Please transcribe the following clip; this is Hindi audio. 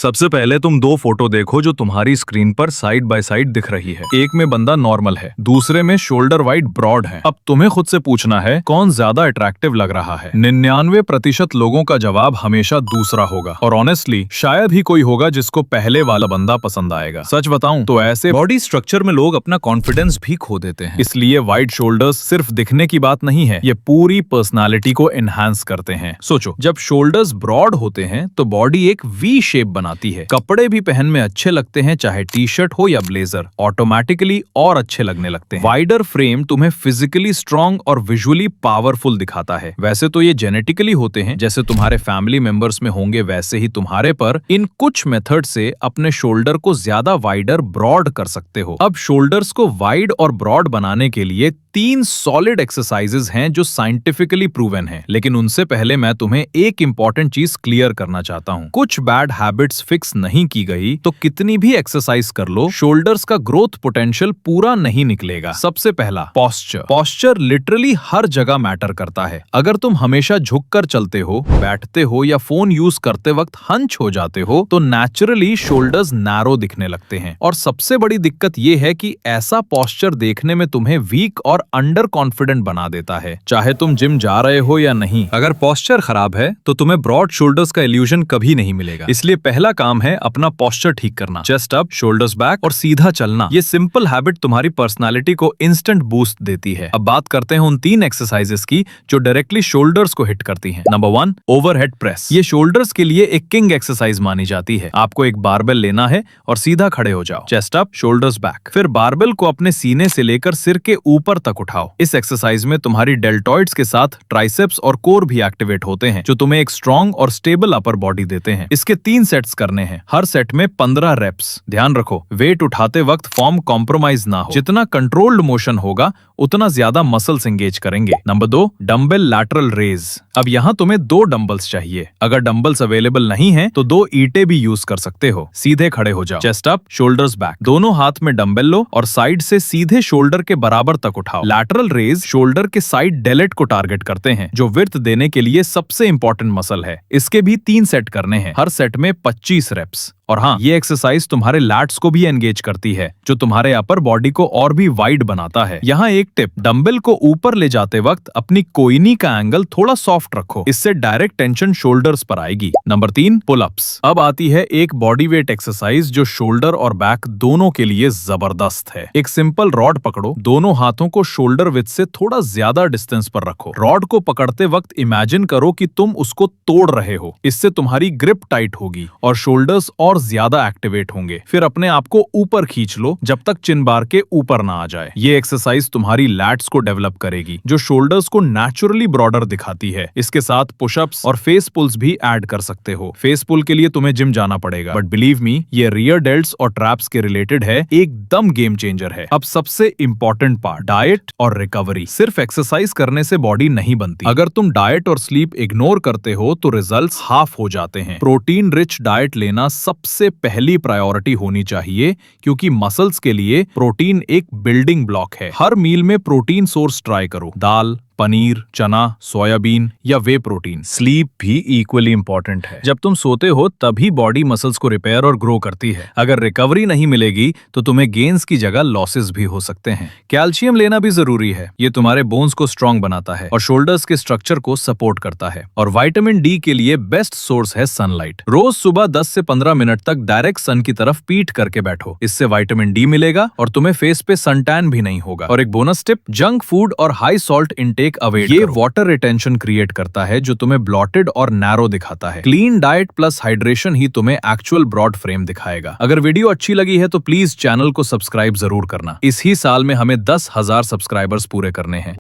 सबसे पहले तुम दो फोटो देखो जो तुम्हारी स्क्रीन पर साइड बाय साइड दिख रही है। एक में बंदा नॉर्मल है, दूसरे में शोल्डर वाइड ब्रॉड है। अब तुम्हें खुद से पूछना है कौन ज्यादा अट्रैक्टिव लग रहा है। 99% लोगों का जवाब हमेशा दूसरा होगा और ऑनेस्टली शायद ही कोई होगा जिसको पहले वाला बंदा पसंद आएगा। सच बताऊं तो ऐसे बॉडी स्ट्रक्चर में लोग अपना कॉन्फिडेंस भी खो देते हैं। इसलिए वाइड शोल्डर्स सिर्फ दिखने की बात नहीं है, ये पूरी पर्सनालिटी को एनहांस करते हैं। सोचो, जब शोल्डर्स ब्रॉड होते हैं तो बॉडी एक वी शेप बनाती है। कपड़े भी पहन में अच्छे लगते हैं, चाहे टी शर्ट हो या ब्लेजर, ऑटोमेटिकली और अच्छे लगने लगते हैं। वाइडर फ्रेम तुम्हें फिजिकली स्ट्रॉन्ग और विजुअली पावरफुल दिखाता है। वैसे तो ये जेनेटिकली होते हैं, जैसे तुम्हारे फैमिली मेंबर्स में होंगे वैसे ही तुम्हारे पर इन कुछ मेथड से अपने शोल्डर को ज्यादा वाइडर ब्रॉड कर सकते हो। अब शोल्डर्स को वाइड और ब्रॉड बनाने के लिए 3 सॉलिड एक्सरसाइजेज हैं जो साइंटिफिकली प्रूवन हैं। लेकिन उनसे पहले मैं तुम्हें एक इंपॉर्टेंट चीज क्लियर करना चाहता हूँ। कुछ बैड हैबिट्स फिक्स नहीं की गई तो कितनी भी एक्सरसाइज कर लो, शोल्डर्स का ग्रोथ पोटेंशियल पूरा नहीं निकलेगा। सबसे पहला, पोस्चर। पोस्चर लिटरली हर जगह मैटर करता है। अगर तुम हमेशा झुककर चलते हो, बैठते हो या फोन यूज करते वक्त हंच हो जाते हो तो नेचुरली शोल्डर्स नैरो दिखने लगते हैं। और सबसे बड़ी दिक्कत ये है कि ऐसा पोस्चर देखने में तुम्हें वीक और अंडर कॉन्फिडेंट बना देता है, चाहे तुम जिम जा रहे हो या नहीं। अगर पोस्चर खराब है तो तुम्हें ब्रॉड शोल्डर्स का इल्यूजन कभी नहीं मिलेगा। इसलिए पहला काम है अपना पोस्चर ठीक करना। चेस्ट अप, शोल्डर्स बैक और सीधा चलना। ये सिंपल हैबिट तुम्हारी पर्सनालिटी को इंस्टेंट बूस्ट देती है। अब बात करते हैं उन 3 एक्सरसाइजेस की जो डायरेक्टली शोल्डर्स को हिट करती हैं। Number 1, overhead press. ये शोल्डर्स के लिए एक किंग एक्सरसाइज मानी जाती है। आपको एक बारबेल लेना है और सीधा खड़े हो जाओ। Chest up, shoulders back. फिर बारबेल को अपने सीने से लेकर सिर के ऊपर तक उठाओ। इस एक्सरसाइज में तुम्हारी डेल्टॉइड्स के साथ ट्राइसेप्स और कोर भी एक्टिवेट होते हैं, जो तुम्हें एक स्ट्रॉन्ग और स्टेबल अपर बॉडी देते हैं। इसके 3 सेट्स करने हैं, हर सेट में 15 रेप्स। ध्यान रखो, वेट उठाते वक्त फॉर्म कॉम्प्रोमाइज ना हो। जितना कंट्रोल्ड मोशन होगा उतना ज्यादा मसल्स एंगेज करेंगे। Number 2, dumbbell lateral raise. अब यहाँ तुम्हें 2 डंबल्स चाहिए। अगर डंबल्स अवेलेबल नहीं है तो 2 ईंटें भी यूज कर सकते हो। सीधे खड़े हो जाओ। Chest up, shoulders back. दोनों हाथ में डंबल लो और साइड से सीधे शोल्डर के बराबर तक उठाओ। लैटरल रेज शोल्डर के साइड डेलेट को टारगेट करते हैं, जो विड्थ देने के लिए सबसे इंपॉर्टेंट मसल है। इसके भी 3 सेट करने हैं, हर सेट में 25 रेप्स। और हाँ, ये एक्सरसाइज तुम्हारे लैट्स को भी एंगेज करती है, जो तुम्हारे अपर बॉडी को और भी वाइड बनाता है। यहाँ एक टिप, डंबल को ऊपर ले जाते वक्त अपनी कोइनी का एंगल थोड़ा सॉफ्ट रखो, इससे डायरेक्ट टेंशन शोल्डर्स पर आएगी। Number 3, pull ups. अब आती है एक बॉडी वेट एक्सरसाइज जो शोल्डर और बैक दोनों के लिए जबरदस्त है। एक सिंपल रॉड पकड़ो, दोनों हाथों को शोल्डर विड्थ से थोड़ा ज्यादा डिस्टेंस पर रखो। रॉड को पकड़ते वक्त इमेजिन करो कि तुम उसको तोड़ रहे हो। इससे तुम्हारी ग्रिप टाइट होगी और शोल्डर्स और ज्यादा एक्टिवेट होंगे। फिर अपने आप को ऊपर खींच लो जब तक चिन बार के ऊपर ना आ जाए। ये एक्सरसाइज तुम्हारी लैट्स को डेवलप करेगी, जो शोल्डर्स को नेचुरली ब्रॉडर दिखाती है। इसके साथ पुशअप्स और फेस पुल्स भी ऐड कर सकते हो। फेस पुल के लिए तुम्हें जिम जाना पड़ेगा, बट बिलीव मी, ये रियर डेल्ट्स और ट्रैप्स के रिलेटेड है, एकदम गेम चेंजर है। अब सबसे इंपॉर्टेंट पार्ट, डाइट और रिकवरी। सिर्फ एक्सरसाइज करने से बॉडी नहीं बनती। अगर तुम डाइट और स्लीप इग्नोर करते हो तो रिजल्ट्स हाफ हो जाते हैं। प्रोटीन रिच डाइट लेना सबसे पहली प्रायोरिटी होनी चाहिए, क्योंकि मसल्स के लिए प्रोटीन एक बिल्डिंग ब्लॉक है। हर मील में प्रोटीन सोर्स ट्राई करो, दाल, पनीर, चना, सोयाबीन या वे प्रोटीन। स्लीप भी इक्वली इंपॉर्टेंट है। जब तुम सोते हो तभी बॉडी मसल्स को रिपेयर और ग्रो करती है। अगर रिकवरी नहीं मिलेगी तो तुम्हें गेन्स की जगह लॉसेस भी हो सकते हैं। कैल्शियम लेना भी जरूरी है, ये तुम्हारे बोन्स को स्ट्रॉन्ग बनाता है और शोल्डर्स के स्ट्रक्चर को सपोर्ट करता है। और विटामिन डी के लिए बेस्ट सोर्स है सनलाइट। रोज सुबह 10 से 15 मिनट तक डायरेक्ट सन की तरफ पीठ करके बैठो, इससे विटामिन डी मिलेगा और तुम्हें फेस पे सन टैन भी नहीं होगा। और एक बोनस टिप, जंक फूड और हाई सॉल्ट इनटेक अवॉइड करो। ये वाटर रिटेंशन क्रिएट करता है, जो तुम्हें ब्लॉटेड और नैरो दिखाता है। क्लीन डाइट प्लस हाइड्रेशन ही तुम्हें एक्चुअल ब्रॉड फ्रेम दिखाएगा। अगर वीडियो अच्छी लगी है तो प्लीज चैनल को सब्सक्राइब जरूर करना। इसी साल में हमें 10,000 सब्सक्राइबर्स पूरे करने हैं।